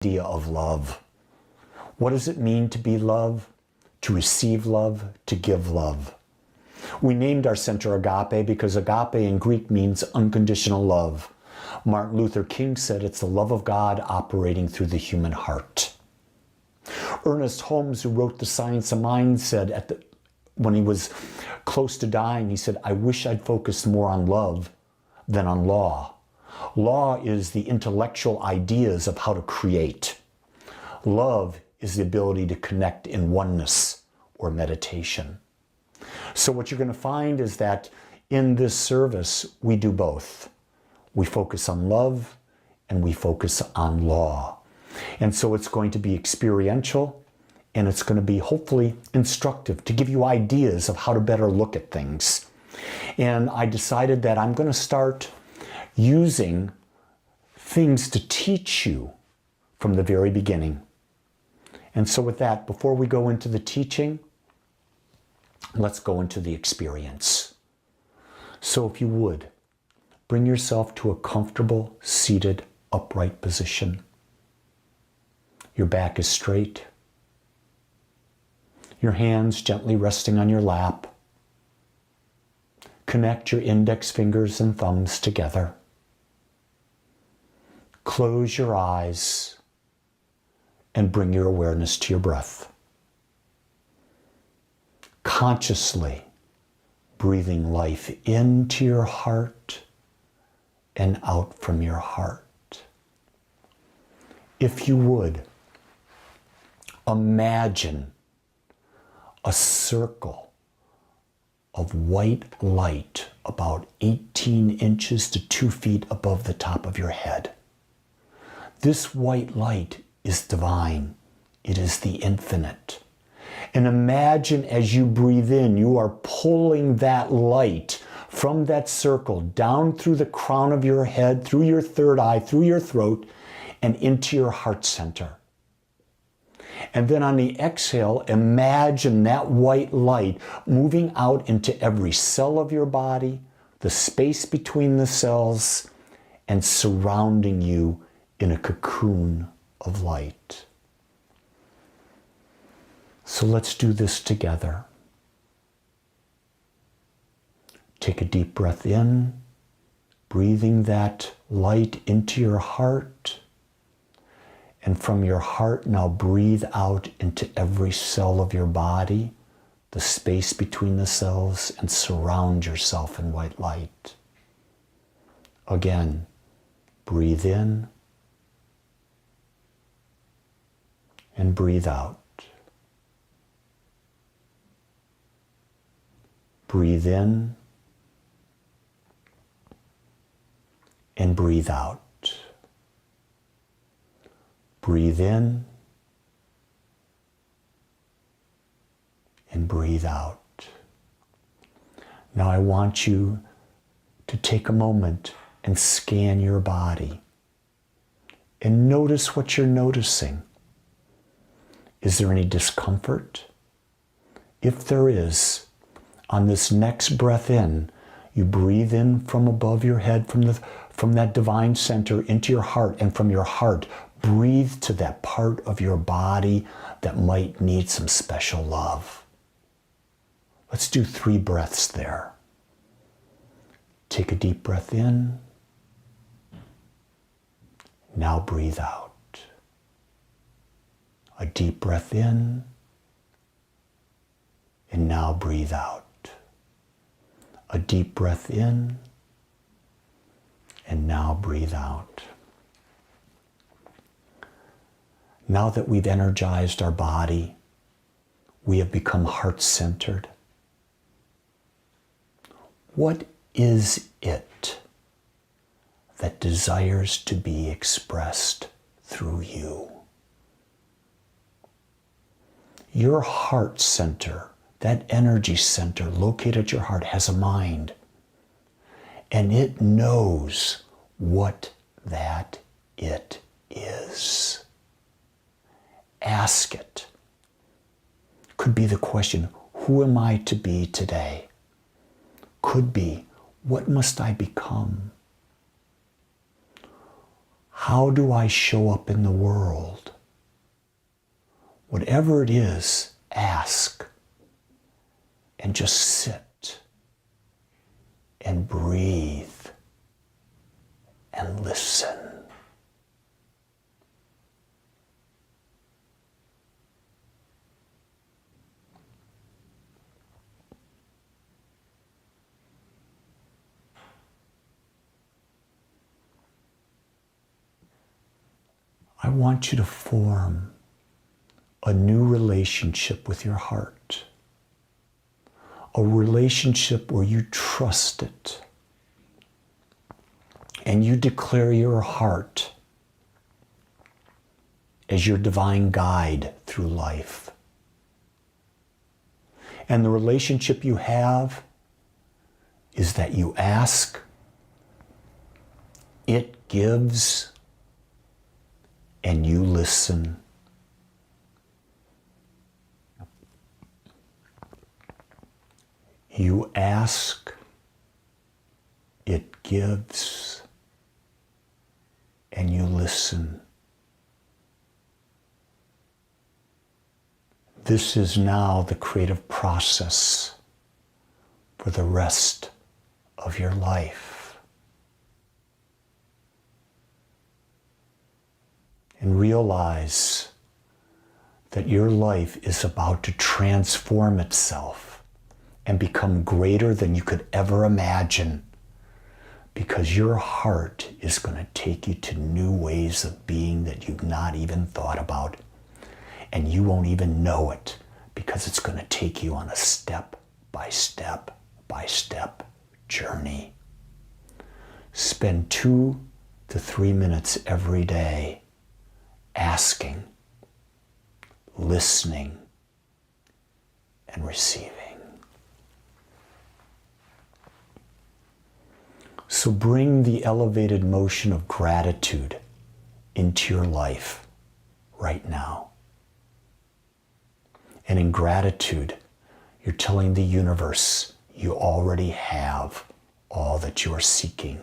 idea of love. What does it mean to be love? To receive love, to give love. We named our center Agape because agape in Greek means unconditional love. Martin Luther King said it's the love of God operating through the human heart. Ernest Holmes, who wrote The Science of Mind, said when he was close to dying, he said, "I wish I'd focused more on love than on law." Law is the intellectual ideas of how to create. Love is the ability to connect in oneness or meditation. So what you're going to find is that in this service, we do both. We focus on love and we focus on law. And so it's going to be experiential and it's going to be hopefully instructive to give you ideas of how to better look at things. And I decided that I'm going to start using things to teach you from the very beginning. And so with that, before we go into the teaching, let's go into the experience. So if you would, bring yourself to a comfortable, seated, upright position. Your back is straight. Your hands gently resting on your lap. Connect your index fingers and thumbs together. Close your eyes and bring your awareness to your breath. Consciously breathing life into your heart and out from your heart. If you would, imagine a circle of white light about 18 inches to 2 feet above the top of your head. This white light is divine. It is the infinite. And imagine as you breathe in, you are pulling that light from that circle down through the crown of your head, through your third eye, through your throat, and into your heart center. And then on the exhale, imagine that white light moving out into every cell of your body, the space between the cells, and surrounding you in a cocoon of light. So let's do this together. Take a deep breath in, breathing that light into your heart. And from your heart, now breathe out into every cell of your body, the space between the cells, and surround yourself in white light. Again, breathe in and breathe out. Breathe in and breathe out. Breathe in and breathe out. Now I want you to take a moment and scan your body and notice what you're noticing. Is there any discomfort? If there is, on this next breath in, you breathe in from above your head, from that divine center into your heart, and from your heart, breathe to that part of your body that might need some special love. Let's do 3 breaths there. Take a deep breath in. Now breathe out. A deep breath in. And now breathe out. A deep breath in. And now breathe out. Now that we've energized our body, we have become heart-centered. What is it that desires to be expressed through you? Your heart center, that energy center located at your heart, has a mind, and it knows what that it is. Ask it. Could be the question, who am I to be today? Could be, what must I become? How do I show up in the world? Whatever it is, ask and just sit and breathe and listen. I want you to form a new relationship with your heart. A relationship where you trust it. And you declare your heart as your divine guide through life. And the relationship you have is that you ask, it gives, and you listen. You ask, it gives, and you listen. This is now the creative process for the rest of your life. And realize that your life is about to transform itself and become greater than you could ever imagine, because your heart is going to take you to new ways of being that you've not even thought about. And you won't even know it, because it's going to take you on a step by step by step journey. Spend 2 to 3 minutes every day asking, listening, and receiving. So bring the elevated motion of gratitude into your life right now. And in gratitude, you're telling the universe you already have all that you are seeking.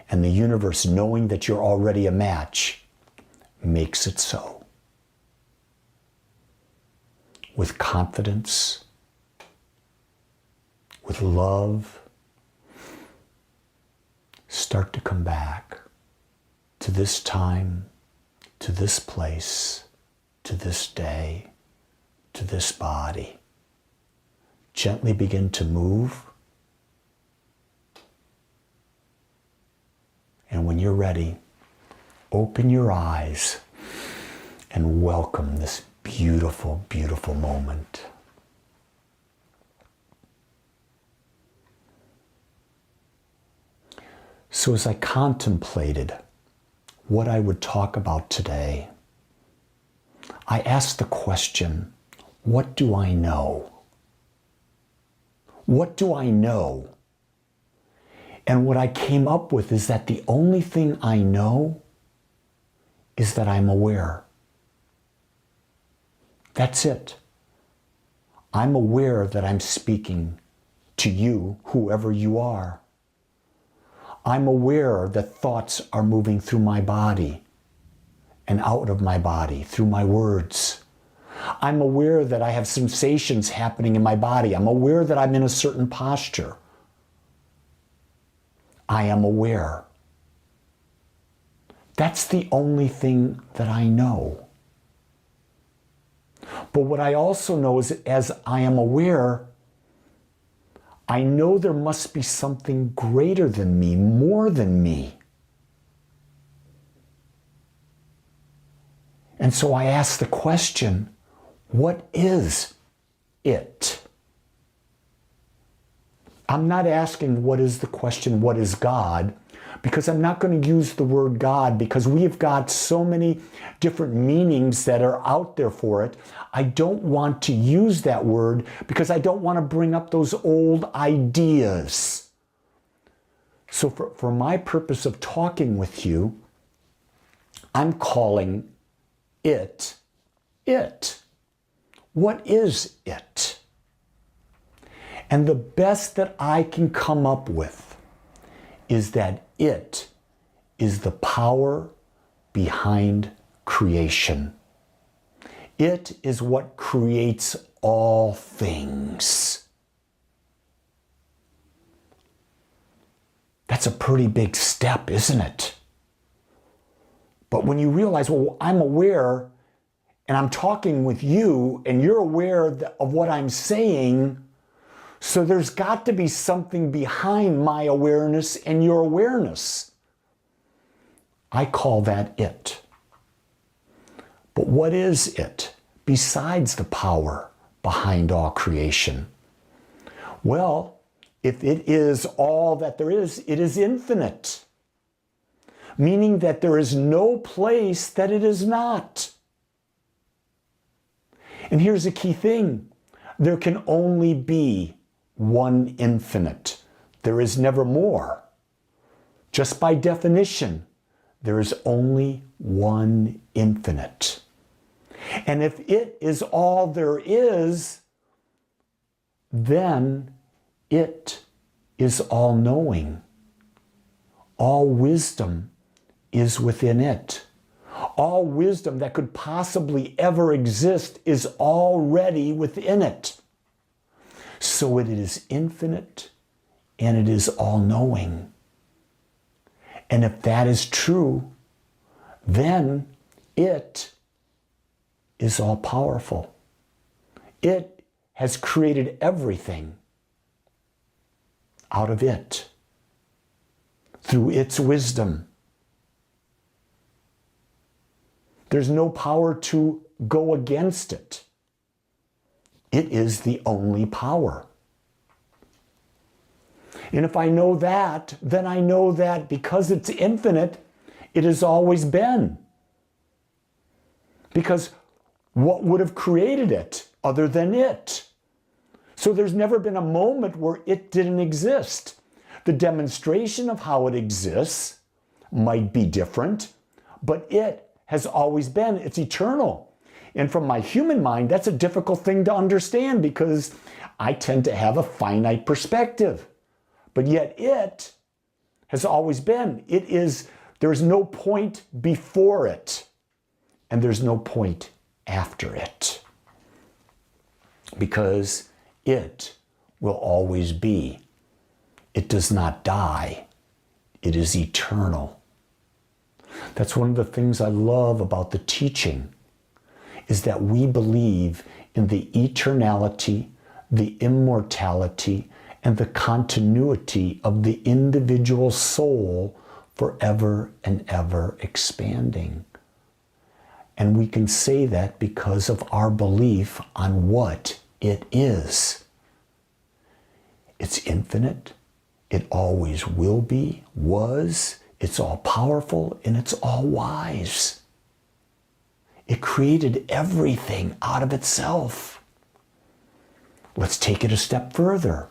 And the universe, knowing that you're already a match, makes it so. With confidence, with love, start to come back to this time, to this place, to this day, to this body. Gently begin to move. And when you're ready, open your eyes and welcome this beautiful, beautiful moment. So as I contemplated what I would talk about today, I asked the question, what do I know? What do I know? And what I came up with is that the only thing I know is that I'm aware. That's it. I'm aware that I'm speaking to you, whoever you are. I'm aware that thoughts are moving through my body and out of my body through my words. I'm aware that I have sensations happening in my body. I'm aware that I'm in a certain posture. I am aware. That's the only thing that I know. But what I also know is, as I am aware, I know there must be something greater than me, more than me. And so I ask the question, what is it? I'm not asking what is the question, what is God? Because I'm not going to use the word God, because we have got so many different meanings that are out there for it. I don't want to use that word because I don't want to bring up those old ideas. So for my purpose of talking with you, I'm calling it, it. What is it? And the best that I can come up with is that it is the power behind creation. It is what creates all things. That's a pretty big step, isn't it? But when you realize, well, I'm aware and I'm talking with you and you're aware of what I'm saying, so there's got to be something behind my awareness and your awareness. I call that it. But what is it besides the power behind all creation? Well, if it is all that there is, it is infinite, meaning that there is no place that it is not. And here's a key thing. There can only be one infinite. There is never more. Just by definition, there is only one infinite. And if it is all there is, then it is all-knowing. All wisdom is within it. All wisdom that could possibly ever exist is already within it. So it is infinite and it is all-knowing. And if that is true, then it is all-powerful. It has created everything out of it through its wisdom. There's no power to go against it. It is the only power. And if I know that, then I know that because it's infinite, it has always been. Because what would have created it other than it? So there's never been a moment where it didn't exist. The demonstration of how it exists might be different, but it has always been. It's eternal. And from my human mind, that's a difficult thing to understand because I tend to have a finite perspective. But yet it has always been. There's no point before it, and there's no point after it. Because it will always be. It does not die. It is eternal. That's one of the things I love about the teaching, is that we believe in the eternality, the immortality, and the continuity of the individual soul forever and ever expanding. And we can say that because of our belief on what it is. It's infinite. It always will be, was. It's all powerful and it's all wise. It created everything out of itself. Let's take it a step further.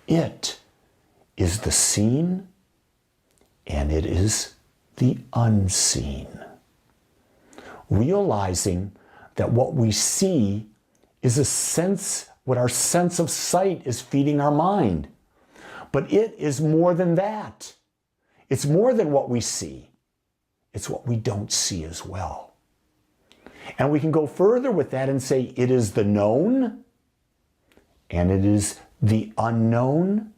It is the seen and it is the unseen. Realizing that what we see is a sense, what our sense of sight is feeding our mind. But it is more than that. It's more than what we see. It's what we don't see as well. And we can go further with that and say it is the known, and it is the unknown,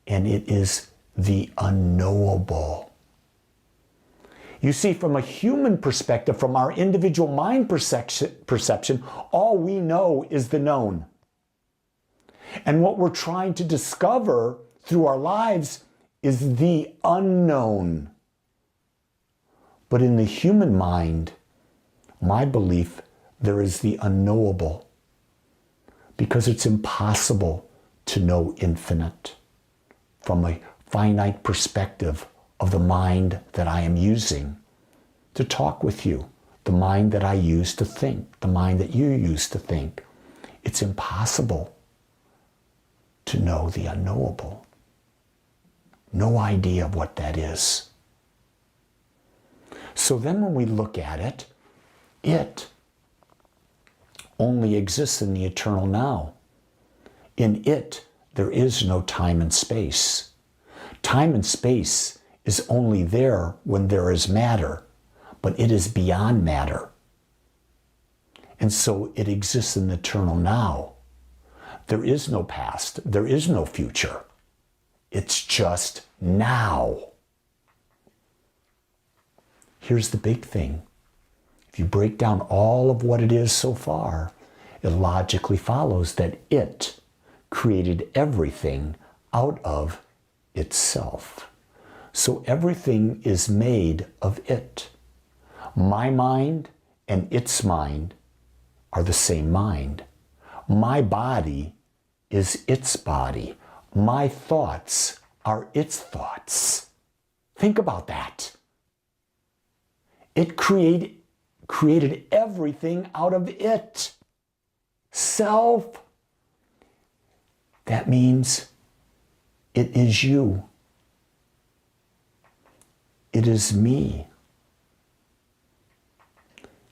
and it is the unknowable. You see, from a human perspective, from our individual mind perception, all we know is the known. And what we're trying to discover through our lives is the unknown. But in the human mind, my belief, there is the unknowable, because it's impossible to know infinite from a finite perspective of the mind that I am using to talk with you, the mind that I use to think, the mind that you use to think. It's impossible to know the unknowable. No idea of what that is. So then when we look at it, it only exists in the eternal now. In it, there is no time and space. Time and space is only there when there is matter, but it is beyond matter. And so it exists in the eternal now. There is no past. There is no future. It's just now. Here's the big thing. If you break down all of what it is so far, it logically follows that it created everything out of itself. So everything is made of it. My mind and its mind are the same mind. My body is its body. My thoughts are its thoughts. Think about that. It created everything out of it. Self. That means it is you. It is me.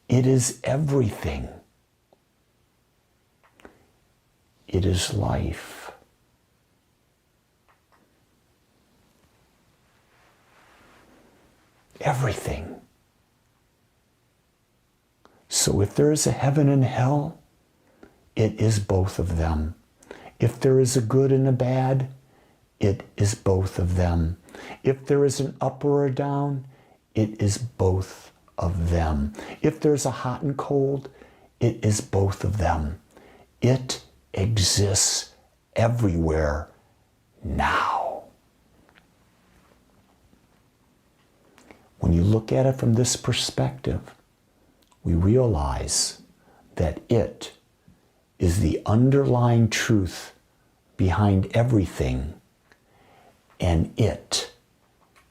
It is everything. It is life. Everything. So if there is a heaven and hell, it is both of them. If there is a good and a bad, it is both of them. If there is an up or a down, it is both of them. If there's a hot and cold, it is both of them. It exists everywhere now. When you look at it from this perspective, we realize that it is the underlying truth behind everything, and it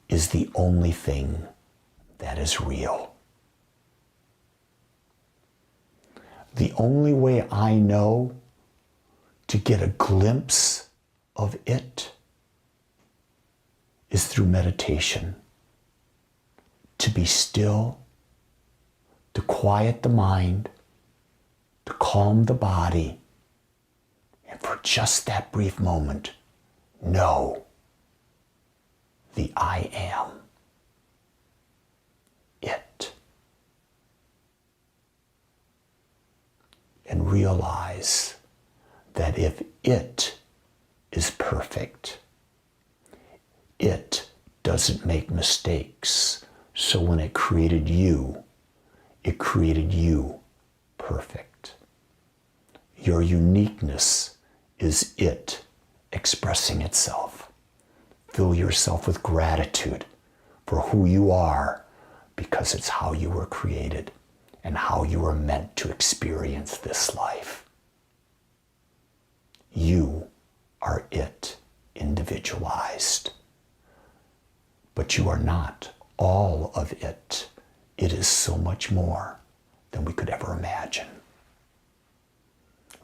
is the only thing that is real. The only way I know to get a glimpse of it is through meditation. To be still, to quiet the mind, to calm the body, and for just that brief moment, know the I am. It. And realize that if it is perfect, it doesn't make mistakes. So when it created you perfect. Your uniqueness is it expressing itself. Fill yourself with gratitude for who you are, because it's how you were created and how you were meant to experience this life. You are it individualized. But you are not all of it. It is so much more than we could ever imagine.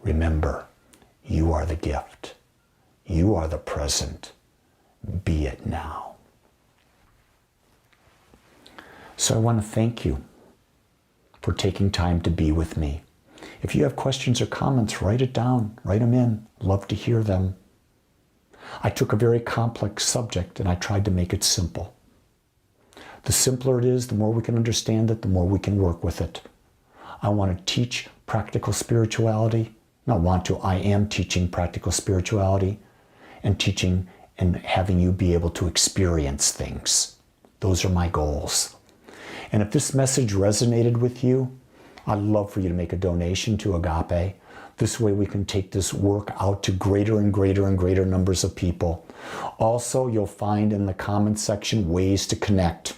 Remember, you are the gift. You are the present. Be it now. So I want to thank you for taking time to be with me. If you have questions or comments, write it down. Write them in. Love to hear them. I took a very complex subject and I tried to make it simple. The simpler it is, the more we can understand it, the more we can work with it. I want to teach practical spirituality. I am teaching practical spirituality and teaching and having you be able to experience things. Those are my goals. And if this message resonated with you, I'd love for you to make a donation to Agape. This way we can take this work out to greater and greater and greater numbers of people. Also, you'll find in the comments section ways to connect.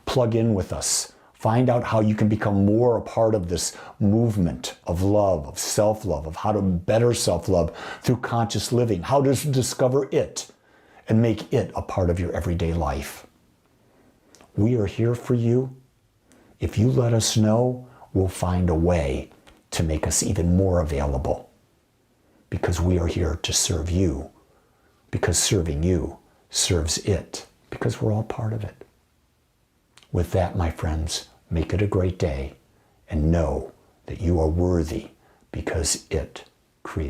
Plug in with us. Find out how you can become more a part of this movement of love, of self-love, of how to better self-love through conscious living, how to discover it and make it a part of your everyday life. We are here for you. If you let us know, we'll find a way to make us even more available, because we are here to serve you, because serving you serves it, because we're all part of it. With that, my friends, make it a great day and know that you are worthy because it created